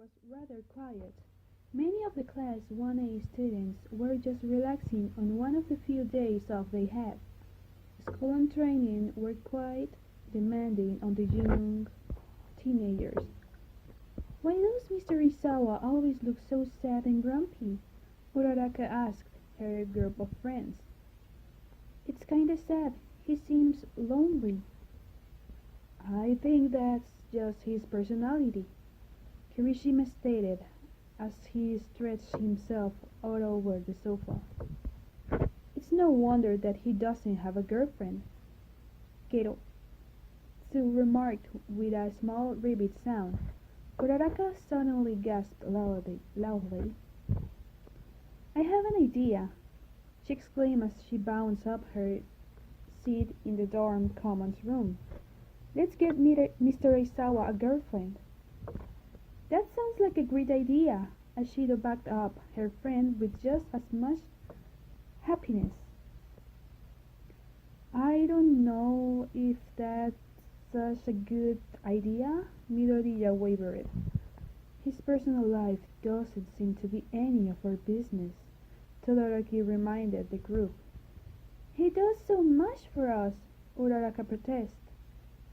was rather quiet. Many of the Class 1A students were just relaxing on one of the few days off they had. School and training were quite demanding on the young teenagers. "Why does Mr. Aizawa always look so sad and grumpy?" Uraraka asked her group of friends. "It's kinda sad. He seems lonely." "I think that's just his personality," Kirishima stated as he stretched himself out over the sofa. "It's no wonder that he doesn't have a girlfriend," Kato Tsu remarked with a small rabbit sound. Uraraka suddenly gasped loudly. "I have an idea!" she exclaimed as she bounced up her seat in the dorm commons room. "Let's get Mr. Aizawa a girlfriend." "That sounds like a great idea!" Ashido backed up her friend with just as much happiness. "I don't know if that's such a good idea," Midoriya wavered. "His personal life doesn't seem to be any of our business," Todoroki reminded the group. "He does so much for us," Uraraka protested,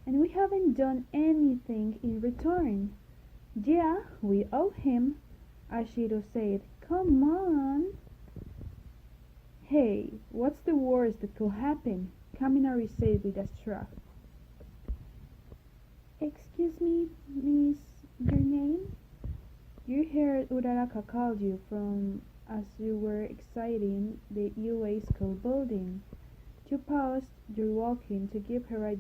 "and we haven't done anything in return." "Yeah, we owe him," Ashido said. "Come on." "Hey, what's the worst that could happen?" Kaminari said with a shrug. "Excuse me, miss, your name?" "You heard Uraraka called you from as you were exiting the UA school building. You paused your walking to give her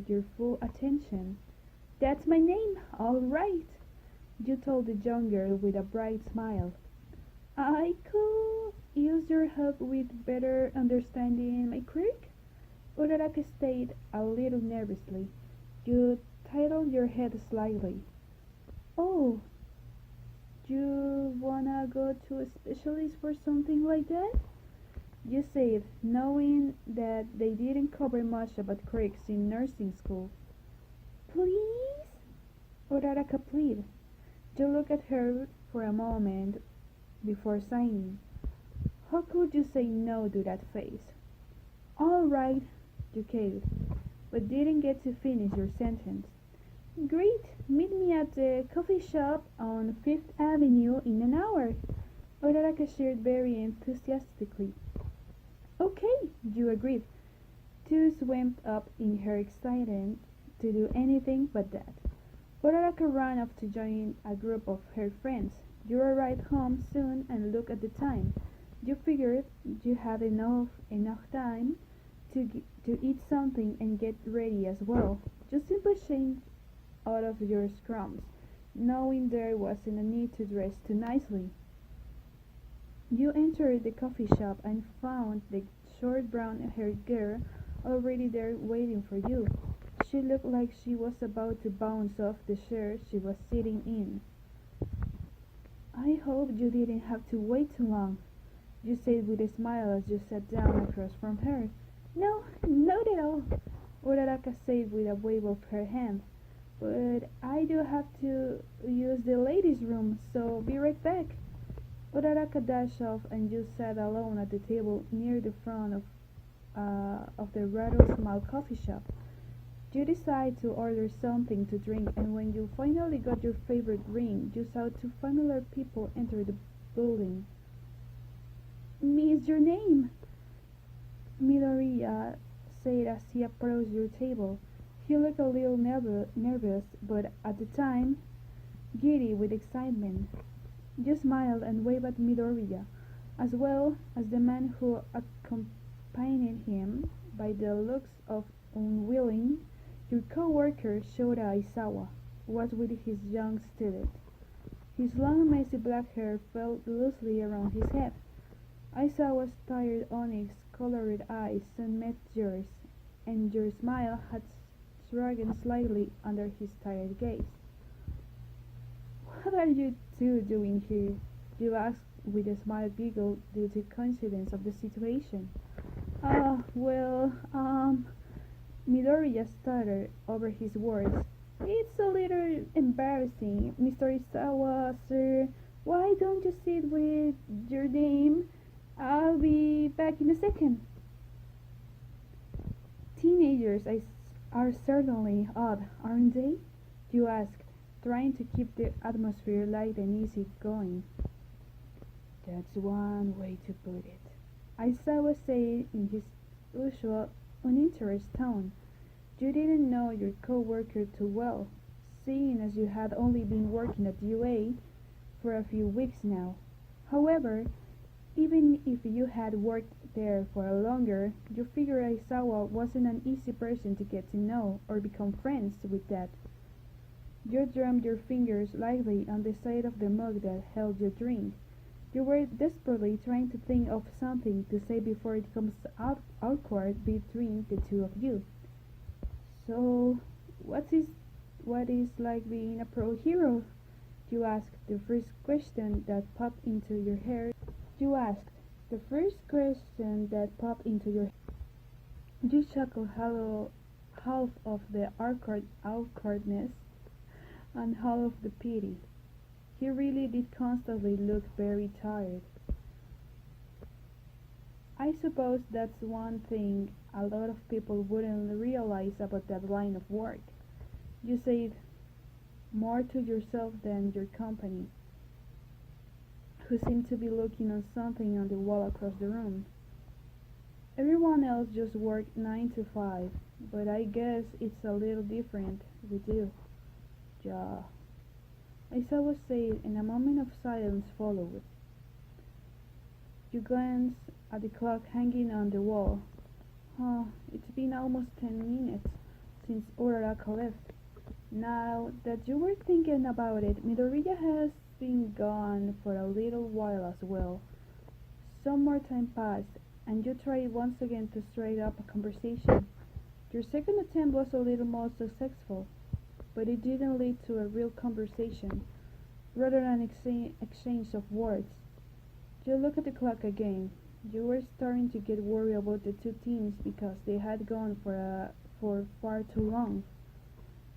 your full attention." "That's my name, all right," you told the young girl with a bright smile. "I could use your help with better understanding my quirk?" Uraraka stayed a little nervously. You tilted your head slightly. "Oh, you wanna go to a specialist for something like that?" you said, knowing that they didn't cover much about quirks in nursing school. "Please?" Uraraka pleaded. You looked at her for a moment before signing. How could you say no to that face? "All right," you caved, but didn't get to finish your sentence. "Great, meet me at the coffee shop on Fifth Avenue in an hour," Uraraka shared very enthusiastically. "Okay," you agreed. Two swept up in her excitement to do anything but that. Uraraka ran off to join a group of her friends. You arrived home soon and looked at the time. You figured you had enough time to eat something and get ready as well. You simply changed out of your scrums, knowing there wasn't a need to dress too nicely. You entered the coffee shop and found the short brown-haired girl already there waiting for you. She looked like she was about to bounce off the chair she was sitting in. "I hope you didn't have to wait too long," you said with a smile as you sat down across from her. "No, not at all," Uraraka said with a wave of her hand. "But I do have to use the ladies' room, so be right back." Uraraka dashed off and you sat alone at the table near the front of the rather small coffee shop. You decided to order something to drink, and when you finally got your favorite drink, you saw two familiar people enter the building. "Miss, your name?" Midoriya said as he approached your table. He looked a little nervous, but at the time, giddy with excitement. You smiled and waved at Midoriya, as well as the man who accompanied him. By the looks of unwilling, your co-worker Shota Aizawa was with his young student. His long messy black hair fell loosely around his head. Aizawa's tired onyx-colored eyes soon met yours, and your smile had shrunken slightly under his tired gaze. "What are you two doing here?" you asked with a small giggle due to coincidence of the situation. Well, Midoriya stuttered over his words. It's a little embarrassing, Mr. Isawa, sir. Why don't you sit with your name? I'll be back in a second. Teenagers are certainly odd, aren't they? You asked, trying to keep the atmosphere light and easy going. That's one way to put it. Aizawa said in his usual uninterested tone. You didn't know your co-worker too well, seeing as you had only been working at UA for a few weeks now. However, even if you had worked there for longer, you figure Aizawa wasn't an easy person to get to know or become friends with that. You drummed your fingers lightly on the side of the mug that held your drink. You were desperately trying to think of something to say before it comes awkward between the two of you. So, what is like being a pro hero? You asked the first question that popped into your head. You asked the first question that popped into your head. You chuckled half of the awkwardness and half of the pity. He really did constantly look very tired. I suppose that's one thing a lot of people wouldn't realize about that line of work. You said more to yourself than your company, who seemed to be looking at something on the wall across the room. Everyone else just worked 9 to 5, but I guess it's a little different with you. Ja. Aizawa said, and a moment of silence followed. You glanced at the clock hanging on the wall. It's been almost 10 minutes since Uraraka left. Now that you were thinking about it, Midoriya has been gone for a little while as well. Some more time passed, and you tried once again to strike up a conversation. Your second attempt was a little more successful, but it didn't lead to a real conversation, rather an exchange of words. You looked at the clock again. You were starting to get worried about the two teams because they had gone for far too long.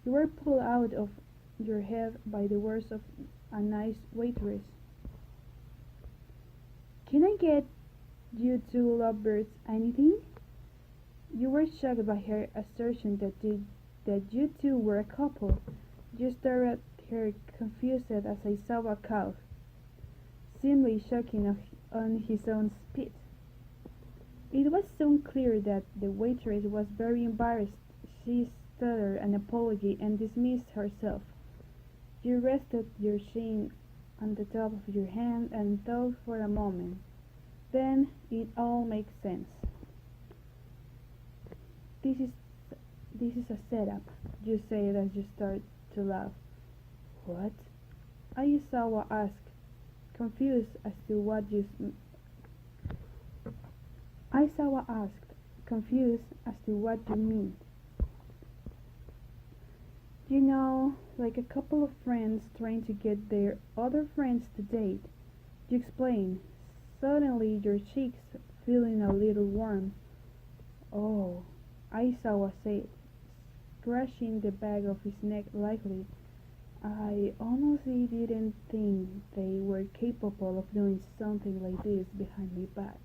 You were pulled out of your head by the words of a nice waitress. Can I get you two lovebirds anything? You were shocked by her assertion that you two were a couple. You stared at her confused as I saw a cow, seemingly choking on his own spit. It was soon clear that the waitress was very embarrassed. She stuttered an apology and dismissed herself. You rested your chin on the top of your hand and thought for a moment. Then it all makes sense. This is this is a setup, you said as you start to laugh. What? Aizawa asked, confused as to what you Aizawa asked, confused as to what you mean. You know, like a couple of friends trying to get their other friends to date. You explained, suddenly your cheeks feeling a little warm. Oh, Aizawa said, scratching the back of his neck lightly. I honestly didn't think they were capable of doing something like this behind my back.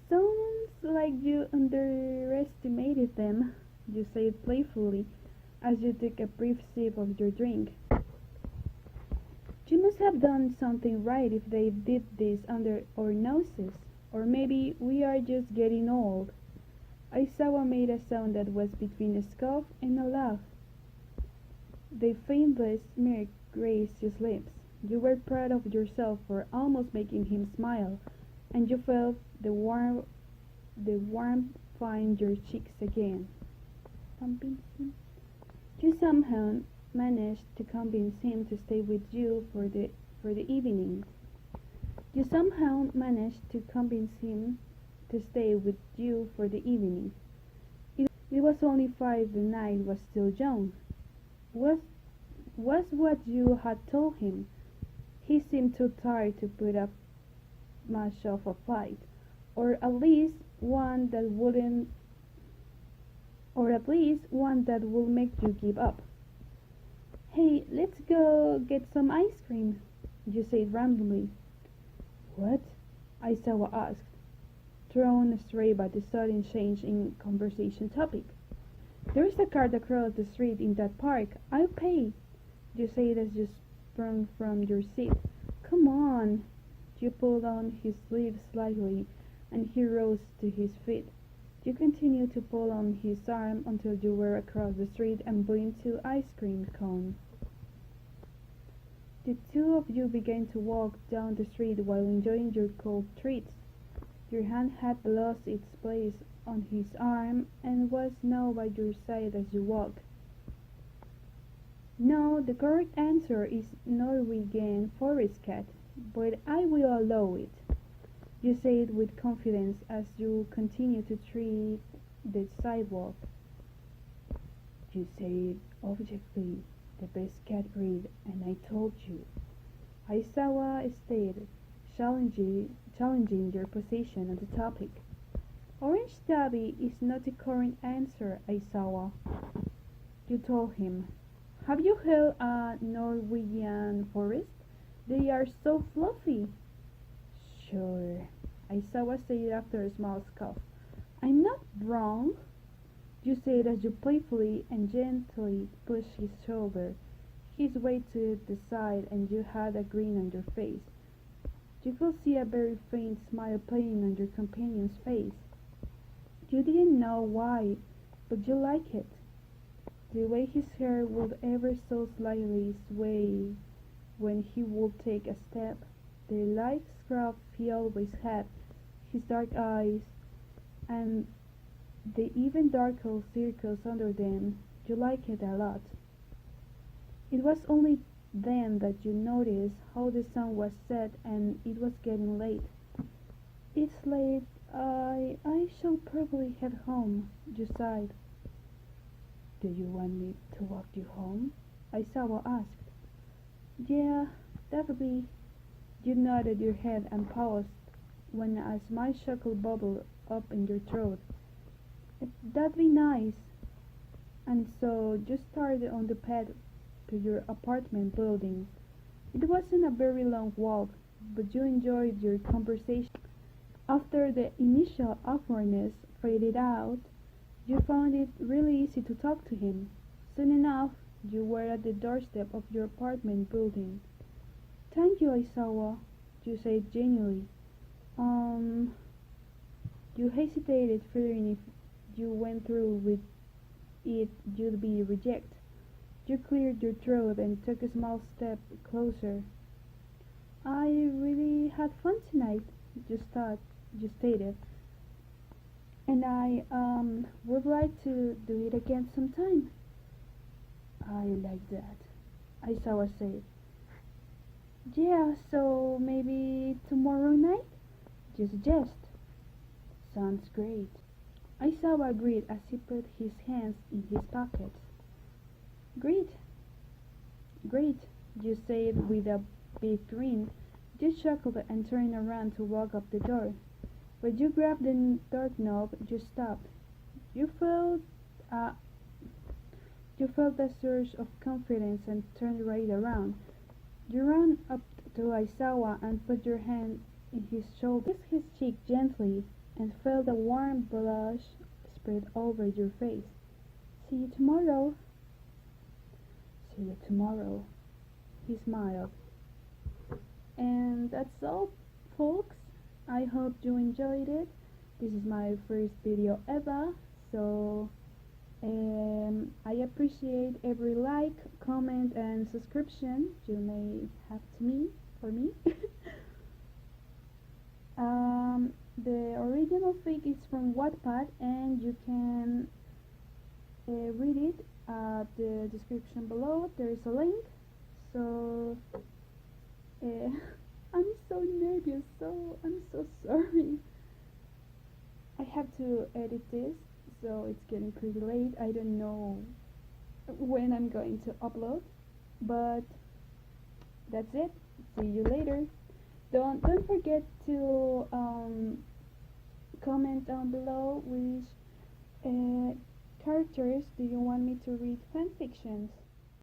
Sounds like you underestimated them, you said playfully as you took a brief sip of your drink. You must have done something right if they did this under our noses. Or maybe we are just getting old. Aizawa made a sound that was between a scoff and a laugh. The faintest smirk graced his lips. You were proud of yourself for almost making him smile, and you felt the warmth find your cheeks again. You somehow managed to convince him to stay with you for the evening. You somehow managed to convince him to stay with you for the evening. It was only 5, the night was still young. Was what you had told him. He seemed too tired to put up much of a fight, or at least one that wouldn't or at least one that will make you give up. Hey, let's go get some ice cream, you said randomly. What? Aizawa asked, thrown astray by the sudden change in conversation topic. There's a cart across the street in that park. I'll pay, you said as you sprung from your seat. Come on. You pulled on his sleeve slightly, and he rose to his feet. You continued to pull on his arm until you were across the street and blinked to ice cream cone. The two of you began to walk down the street while enjoying your cold treats. Your hand had lost its place on his arm and was now by your side as you walked. No, the correct answer is Norwegian forest cat, but I will allow it, you said with confidence as you continued to tread the sidewalk. You said objectively the best cat breed, and I told you. Aizawa stated, challenging your position on the topic. Orange tabby is not the correct answer, Aizawa. You told him. Have you held a Norwegian forest? They are so fluffy. Sure, Aizawa said after a small scoff. I'm not wrong, you said as you playfully and gently pushed his shoulder, his weight to the side, and you had a grin on your face. You could see a very faint smile playing on your companion's face. You didn't know why, but you liked it. The way his hair would ever so slightly sway when he would take a step, the light scrub he always had, his dark eyes, and the even darker circles under them, you liked it a lot. It was only then that you noticed how the sun was set and it was getting late. It's late. I shall probably head home, you sighed. Do you want me to walk you home? Aizawa asked. Yeah, that'll be. You nodded your head and paused when a smile chuckle bubbled up in your throat. That'd be nice. And so you started on the path to your apartment building. It wasn't a very long walk, but you enjoyed your conversation. After the initial awkwardness faded out, you found it really easy to talk to him. Soon enough, you were at the doorstep of your apartment building. Thank you, Aizawa, you said genuinely. Um, you hesitated, fearing if you went through with it, you'd be rejected. You cleared your throat and took a small step closer. I really had fun tonight, you stated, and I would like to do it again sometime. I like that, Aizawa said. Yeah, so maybe tomorrow night? You suggest. Sounds great. Aizawa agreed as he put his hands in his pockets. Great, great, you said with a big grin. You chuckled and turned around to walk up the door. When you grabbed the doorknob, you stopped. You felt a you felt a surge of confidence and turned right around. You ran up to Aizawa and put your hand in his shoulder, kissed his cheek gently, and felt a warm blush spread over your face. See you tomorrow. See you tomorrow, he smiled. And that's all, folks. I hope you enjoyed it. This is my first video ever, so I appreciate every like, comment, and subscription you may have to me for me. The original fic is from Wattpad, and you can read it at the description below. There is a link. So I'm so nervous, so I'm so sorry. I have to edit this, so it's getting pretty late. I don't know when I'm going to upload, but that's it. See you later. Don't forget to comment down below which characters do you want me to read fanfictions?